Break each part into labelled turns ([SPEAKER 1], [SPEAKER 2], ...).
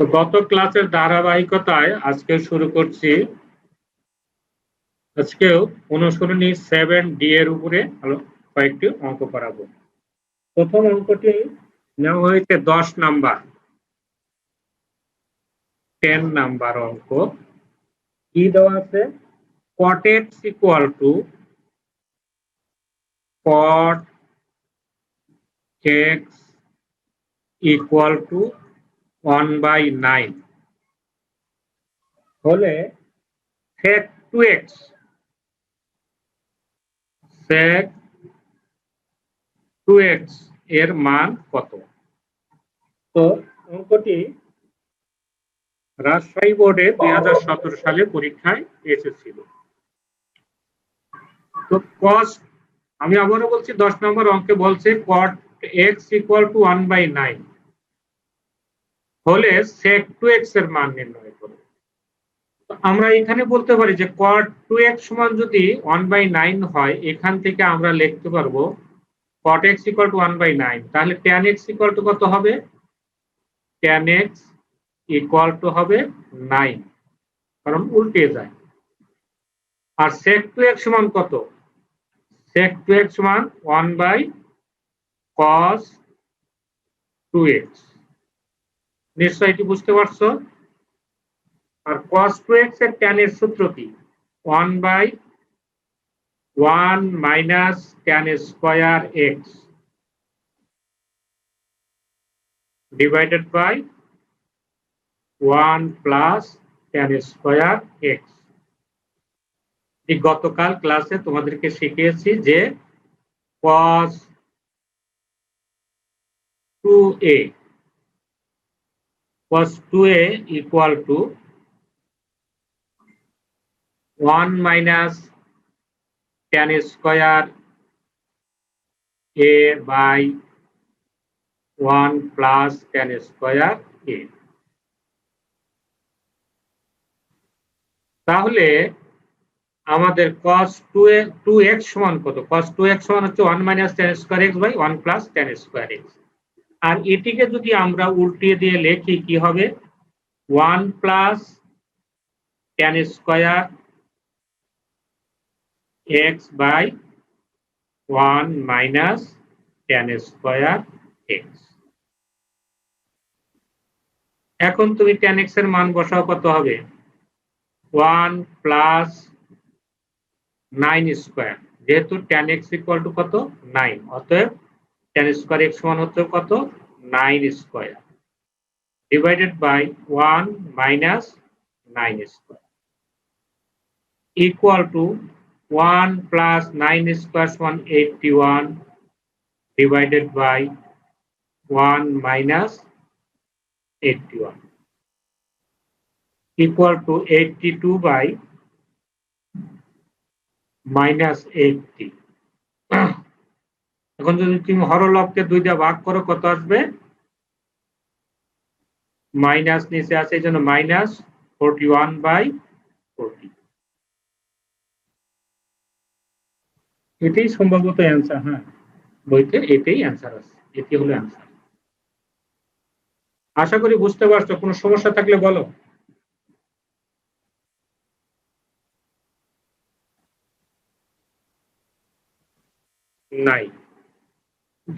[SPEAKER 1] তো গত ক্লাসের ধারাবাহিকতায় আজকে শুরু করছি। আজকেও অনুসরণী 7D এর উপরে কয়েকটি অঙ্ক করাবো। প্রথম অঙ্কটি নেওয়া হয়েছে 10 নাম্বার 10 নাম্বার অঙ্ক। কি দেওয়া আছে? cot x equal to cot x equal to 1/9 হলে sec 2x sec 2x এর মান কত? তো অঙ্কটি রাজশাহী বোর্ডে 2017 সালে পরীক্ষায় এসেছিল। তো cos, আমি আবারও বলছি 10 নম্বর অঙ্কে বলছে cot x equal to 1/9 হলে sec 2x এর মান নির্ণয় করো। আমরা এখানে বলতে পারি যে cot 2x সমান যদি 1/9 হয়, এখান থেকে আমরা লিখতে পারবো cot x equal to 1/9, তাহলে tan x equal to কত হবে? tan x equal to হবে 9, কারণ উল্টে যায়। আর sec 2x সমান কত? sec 2x সমান 1/cos 2x। নিশ্চয়ই এটি বুঝতে পারছো? আর cos 2x এর tan এর সূত্র কি? 1/1 minus tan square x divided by 1 plus tan square x। এই গতকাল ক্লাসে তোমাদেরকে শিখিয়েছি যে cos 2a equal to 1 minus tan square a by 1 plus tan square a। তাহলে আমাদের cos 2x সমান কত? cos 2x সমান হচ্ছে 1 minus tan square x by 1 plus tan square x। আর এটিকে যদি আমরা উল্টিয়ে দিয়ে লিখি কি হবে? 1 plus tan square x by 1 minus tan square x। এখন তুমি tan x এর মান বসাও, কত হবে? 1 plus 9 স্কয়ার, যেহেতু tan x equal to কত? 9, অতএব tan square x সমান হচ্ছে কত? 9 square divided by 1 minus 9 square equal to 1 plus 9 square সমান 81 divided by 1 minus 81 equal to 82 by minus 80। এখন যদি তুমি হরলবকে 2 দিয়ে ভাগ করো, কত আসবে? মাইনাস নিচে আছে, এই জন্য মাইনাস 41/40। এটাই সম্ভবত অ্যান্সার। হ্যাঁ, বইতে এটাই অ্যান্সার আছে, এটি হলো অ্যান্সার। আশা করি বুঝতে পারছো। কোনো সমস্যা থাকলে বলো। নাই,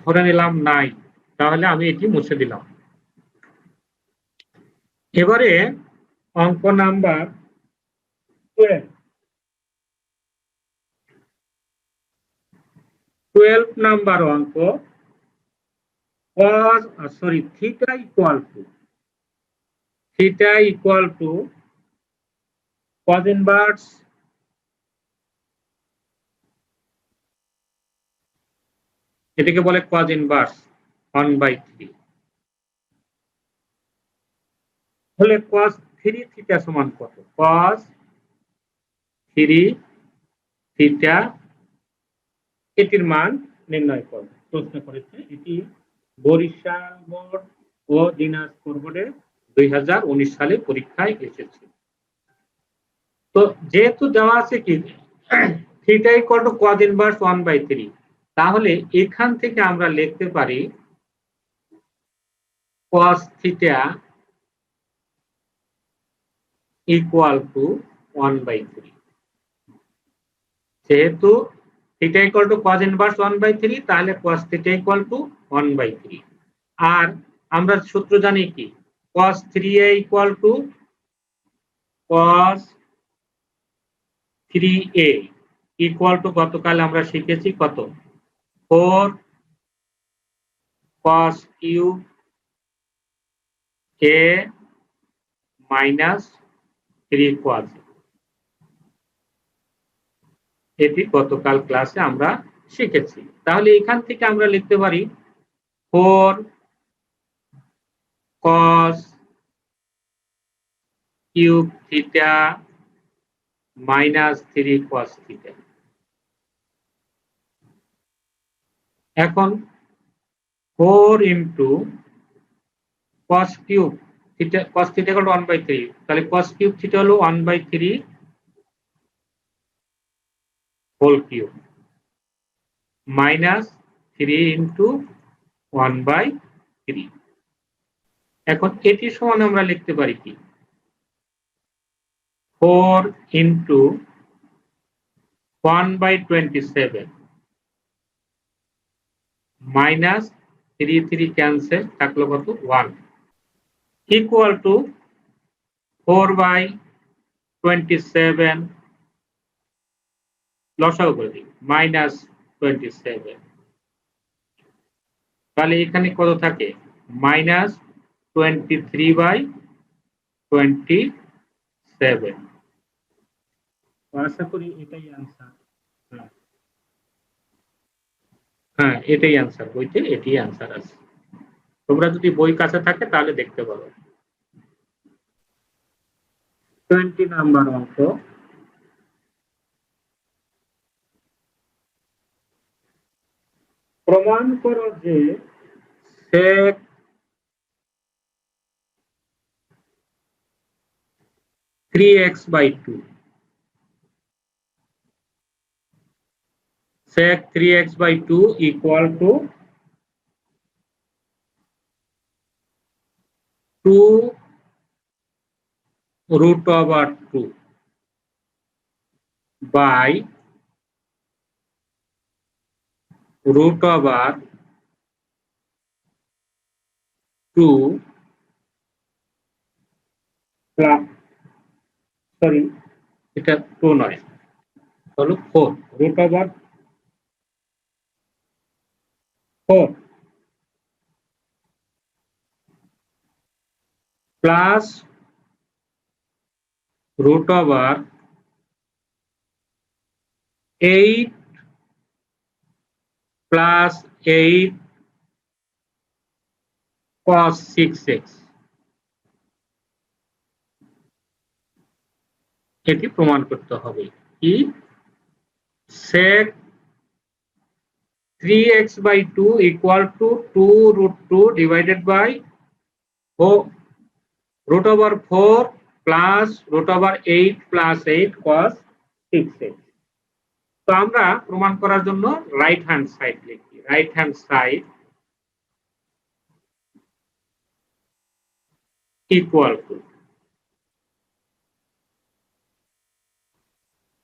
[SPEAKER 1] ধরে নিলাম নাই, তাহলে আমি এটি মুছে দিলাম। এবারে অঙ্ক নাম্বার 12 নাম্বার অঙ্ক। Theta equal to cos inverse এটাকে বলে cos ইনভার্স 1/3 হলে cos 3 থিটা সমান কত? cos 3 থিটা এটির মান নির্ণয় করো। প্রশ্ন করেছে, এটি বরিশাল বোর্ড ও দিনাজপুর বোর্ডে 2019 সালে পরীক্ষায় এসেছে। তো যেহেতু দেওয়া আছে কি theta equal to cos inverse 1/3, তাহলে এখান থেকে আমরা লিখতে পারি cos থিটা ইকুয়াল টু 1/3। যেহেতু theta equal to cos inverse 1/3, তাহলে cos থিটা ইকুয়াল টু 1/3। আর আমরা সূত্র জানি কি, cos 3a equal to cos 3a equal to গতকাল আমরা শিখেছি কত, 4 cos cube a minus 3 cos। এটি গতকাল ক্লাসে আমরা শিখেছি। তাহলে এখান থেকে আমরা লিখতে পারি 4 cos cube theta minus 3 cos theta. এখন 4 into cos cube theta, cos theta হলো 1/3, তাহলে cos কিউব থিটা হলো 1/3 হোল কিউব মাইনাস 3 ইন্টু 1/3। এখন এটি সমান আমরা লিখতে পারি কি, 4 ইন্টু 1/27 মাইনাস 3 ক্যান্সেল, থাকলো কত, 1 ইকুয়াল টু 4/27 লসাগু করে দিই মাইনাস 27। তাহলে এখানে কত থাকে, মাইনাস 23/27। আশা করি এটাই আনসার। হ্যাঁ, এটাই আনসার, বইতে এটি আনসার আছে। তোমরা যদি বই কাছে থাকে তাহলে দেখতে পারো। 20 নাম্বার অঙ্ক, প্রমাণ করো যে sec 3x/2 sec 3x/2 equal to 2 root over 2 by root over 2 plus, sorry এটা 2 নয়, হলো 4 root over 4 plus root over 8 plus 8 cos 6x। এটি প্রমাণ করতে হবে কি, sec 3x/2 equal to 2 root 2 divided by root over 4 plus root over 8 plus 8 cos 6x। তো আমরা প্রমাণ করার জন্য রাইট হ্যান্ড সাইড লিখি, right hand side equal to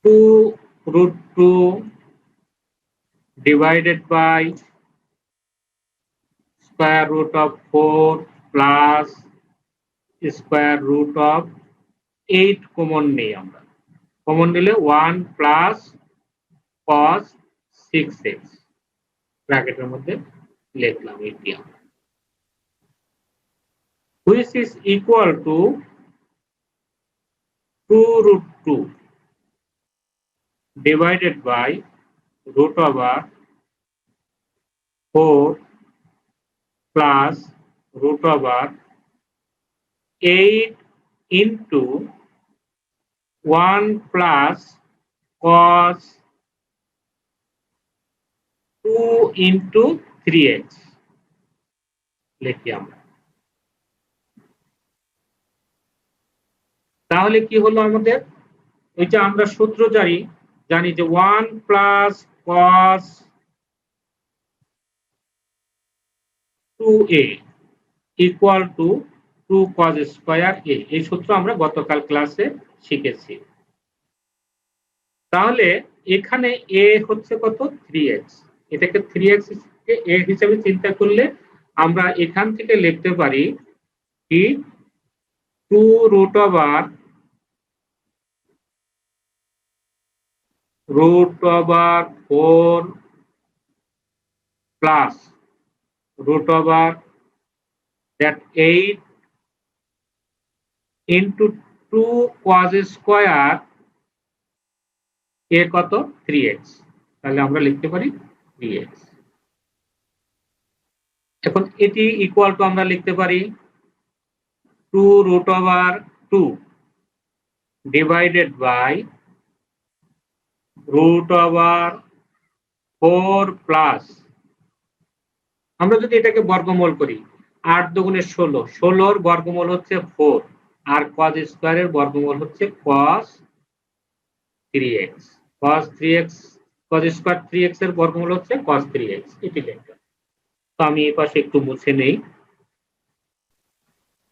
[SPEAKER 1] 2 root 2 divided by square root of 4 plus square root of 8 common নেই, আমরা common নিলে 1 plus cos 6x ব্র্যাকেটের মধ্যে লিখলাম এটি আমরা, which is equal to 2 root 2 divided by root over 4 plus root over 8 into 1 plus cos 2 into 3x লিখি আমরা। তাহলে কি হলো আমাদের, ওই যে আমরা সূত্র জানি যে 1 plus cos 2a equal to 2 cos square a। এই সূত্র আমরা গতকাল ক্লাসে শিখেছি। তাহলে এখানে a হচ্ছে কত 3x, এটাকে 3x কে a হিসেবে চিন্তা করলে আমরা এখান থেকে লিখতে পারি কি 2 root over 4 plus root over that 8 into 2 cos square a কত 3x, তাহলে আমরা লিখতে পারি 3x। এখন এটি ইকুয়াল টু আমরা লিখতে পারি 2 root over 2 divided by root over 4 plus, আমরা যদি এটাকে বর্গমূল করি 8 দুগুণে 16, 16 এর বর্গমূল হচ্ছে 4 আর cos স্কয়ারের বর্গমূল হচ্ছে cos 3x, cos 3x cos square 3x এর বর্গমূল হচ্ছে cos 3x। এটি লিখলাম। তো আমি এই পাশে একটু মুছে নেই।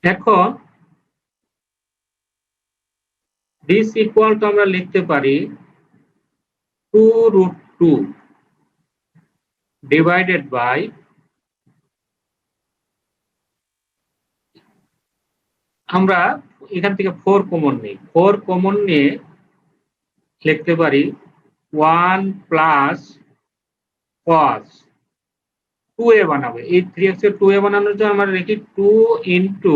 [SPEAKER 1] এখন this equal to আমরা লিখতে পারি 2 root 2 divided by, আমরা এখান থেকে 4 কমন নেই, 4 কমন নিয়ে লিখতে পারি 1 plus cos 2a বানাবো। এই 3x এর 2a বানানোর জন্য আমরা লিখি 2 into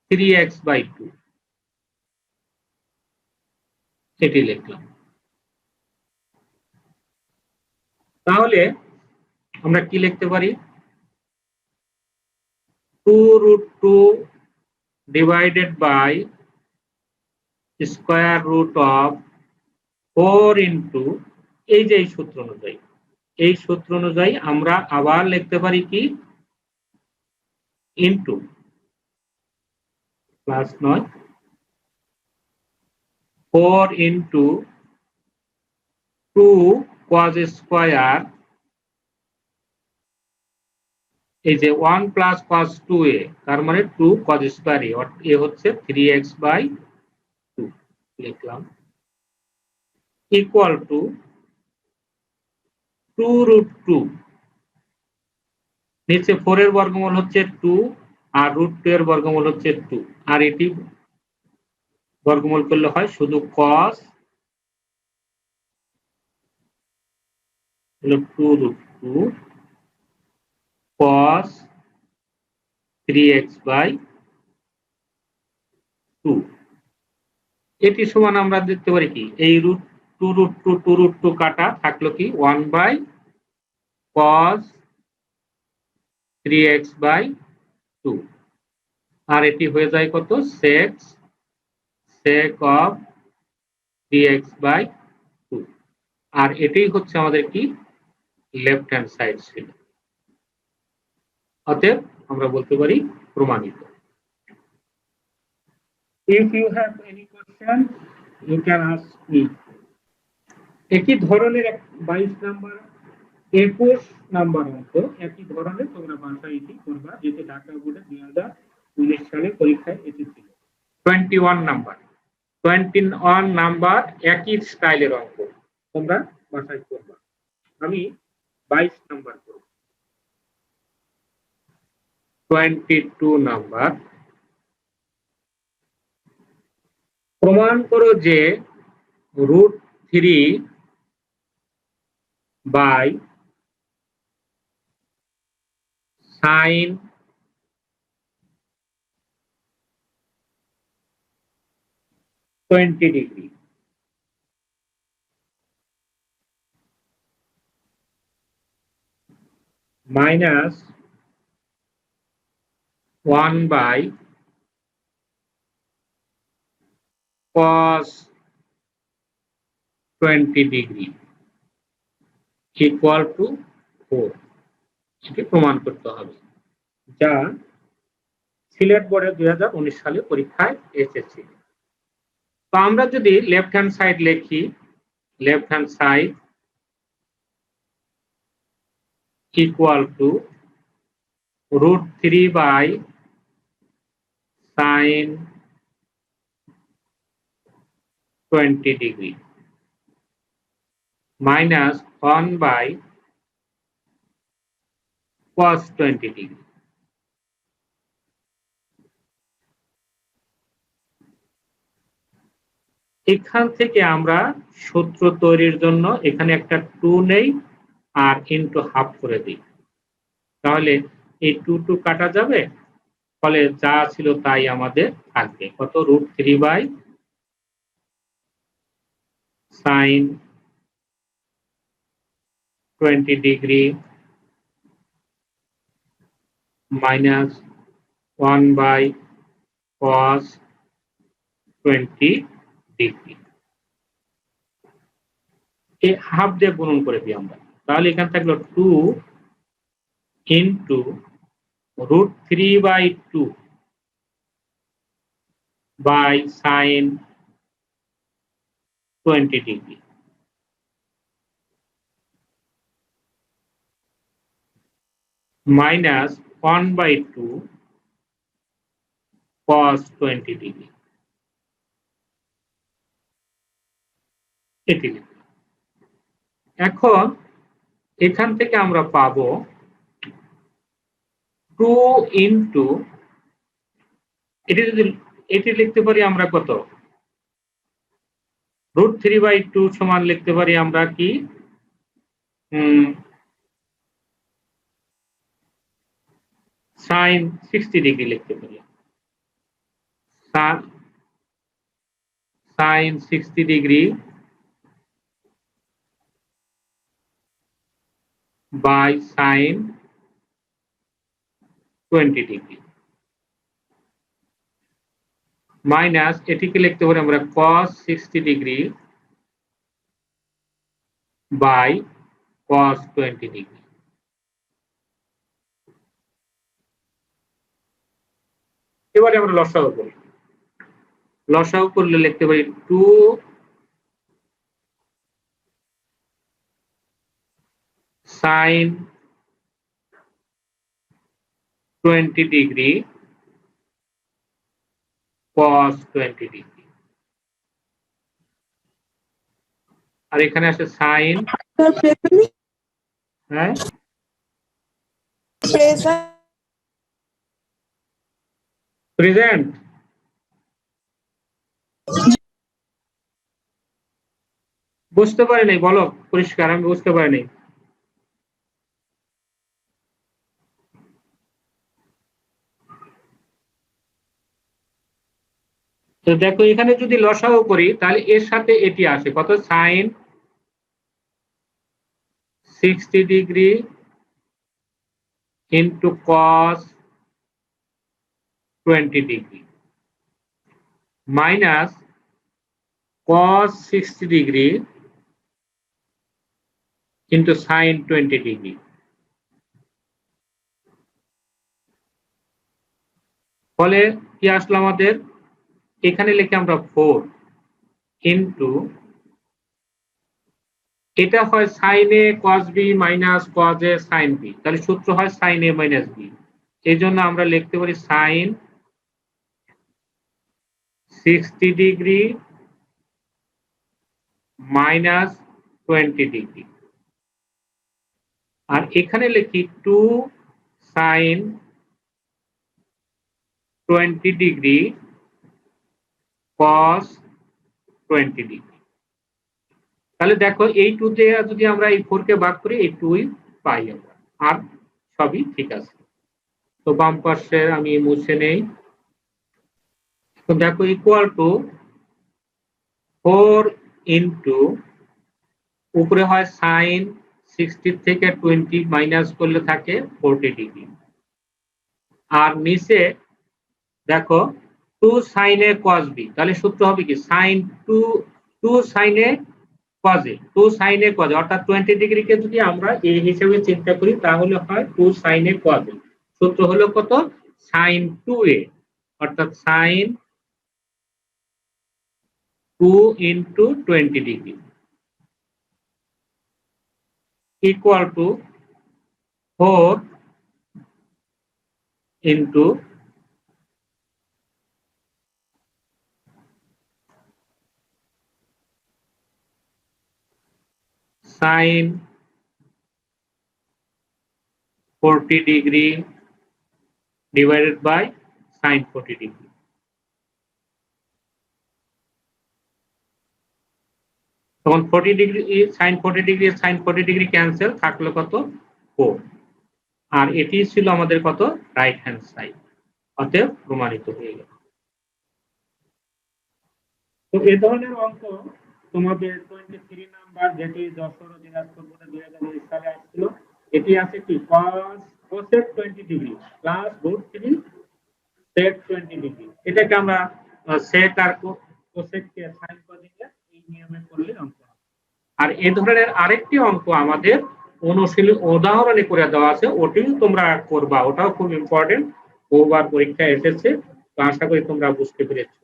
[SPEAKER 1] 3x by 2, এটি লিখলাম। তাহলে আমরা কি লিখতে পারি 2 root 2 divided by square root of 4 into, এই যে এই সূত্র অনুযায়ী, এই সূত্র অনুযায়ী আমরা আবার লিখতে পারি কি into plus 9 4 into 2 cos square, এই যে 1 plus cos 2a তার মানে 2 cos স্কয়ার a হচ্ছে 3x by 2 লিখলাম, ইকুয়াল টু 2 root 2, নিচে 4 এর বর্গমূল হচ্ছে 2 আর root 2 এর বর্গমূল হচ্ছে 2, আর এটি বর্গমূল করলে হয় শুধু cos হলো 2 root 2 cos 3x by 2। এটি সমান আমরা দেখতে পারি কি এই root 2 কাটা থাকলো কি 1 by cos 3x by 2, আর এটি হয়ে যায় কত sec of 3x by 2, আর এটাই হচ্ছে আমাদের কি লেফট হ্যান্ড সাইড ছিল। অতএব আমরা বলতে পারি প্রমাণিত। If you have any question, you can ask me. একই ধরনের 22 নাম্বার 21 নাম্বার অঙ্ক একই ধরনের তোমরা বাসায় এটি করবা, যেটি ঢাকা বোর্ডে 2019 সালে পরীক্ষায় এসেছিল। 21 নাম্বার একই স্টাইলের অঙ্ক তোমরা বাসায় করবা। আমি 22 নাম্বার করব। 22 নাম্বার, প্রমাণ করো যে √3 by sin 20 degree minus 1 by cos 20 degree equal to 4, এটি প্রমাণ করতে হবে, যা সিলেট বোর্ডে 2019 সালে পরীক্ষায় এসেছিল। তো আমরা যদি লেফট হ্যান্ড সাইড লিখি, left hand side equal to √3 by sin 20 degree minus 1 by cos 20 degree। এখান থেকে আমরা সূত্র তৈরির জন্য এখানে একটা 2 নেই আর ইনটু হাফ করে দিই, তাহলে এই 2 কাটা যাবে, ফলে যা ছিল তাই আমাদের থাকবে। কত? √3 by sin 20 degree minus 1 by cos 20 degree. এই হাফ দিয়ে গুণন করে দিই আমরা, তাহলে এখানে থাকলো 2 into √3 by 2 by sin 20 degree minus 1 by 2 cos 20 degree. এটি এখন এখান থেকে আমরা পাবো 2 ইন্টু, এটি লিখতে পারি আমরা কত? √3 বাই 2 সমান লিখতে পারি আমরা কি sin 60 ডিগ্রি লিখতে পারি। sin 60 degree by sin 20 degree minus এটিকে লিখতে পারি আমরা cos 60 degree by cos 20 degree. এবারে আমরা লসাগু করি। লসাগু করলে লিখতে পারি 2 sin 20 ডিগ্রি cos 20 ডিগ্রি, আর এখানে আছে sin, হ্যাঁ প্রেজেন্ট, বুঝতে পারি নাই, বলো পরিষ্কার, আমি বুঝতে পারি নাই। তো দেখো এখানে যদি লসাগু করি তাহলে এর সাথে এটি আসে কত? sin 60 degree into cos 20 degree minus cos 60 degree into sin 20 degree. ফলে কি আসলো আমাদের? এখানে লিখে আমরা 4 ইন্টু, এটা হয় sin a cos b minus cos a sin b, তাহলে সূত্র হয় sin a মাইনাস b। এই জন্য আমরা লিখতে পারি sin 60 ডিগ্রি মাইনাস 20 ডিগ্রি, আর এখানে লিখি 2 sin 20 ডিগ্রি cos 20 ডিগ্রি। তাহলে দেখো এই 2 দিয়ে যদি আমরা এই 4 কে ভাগ করি, এই 2 পাই আমরা, আর সবই ঠিক আছে। তো বাম পাশে আমি মুছে নেই। তো দেখো ইকুয়াল টু 4 ইন্টু, উপরে হয় sin 60 থেকে 20 মাইনাস করলে থাকে 40 ডিগ্রি, আর নিচে দেখো 2 sin a cos b, তাহলে সূত্র হবে কি? sin 2 sin a cos a, 2 sin a cos a, অর্থাৎ 20 ডিগ্রিকে যদি আমরা এই হিসেবে চিন্তা করি তাহলে হয় 2 sin a cos a। সূত্র হলো কত? sin 2a, অর্থাৎ sin 2 into 20 degree equal to 4 into sin 40 degree divided by sin 40 degree. তখন 40 degree sin 40 degree sin 40 degree cancel, থাকলো কত 4। আর এটি ছিল আমাদের কত রাইট হ্যান্ড সাইড, অতএব প্রমাণিত হয়ে গেল। তো এই ধরনের অঙ্ক তোমাদের 23 নাম্বার, যেটি যশোর ও দিনাজপুর বোর্ডে 2020 সালে আসছিল, এটি আছে কি cosec 20 degree plus √3 sec 20 degree. এটাকে আমরা sec আর cosec কে sin করে দিলে এই নিয়মে করলে অঙ্ক। আর এই ধরনের আরেকটি অঙ্ক আমাদের অনুশীলনী উদাহরণে করে দেওয়া আছে, ওটিও তোমরা করবা, ওটাও খুব ইম্পর্টেন্ট, বহুবার পরীক্ষায় এসেছে। তো আশা করি তোমরা বুঝতে পেরেছো।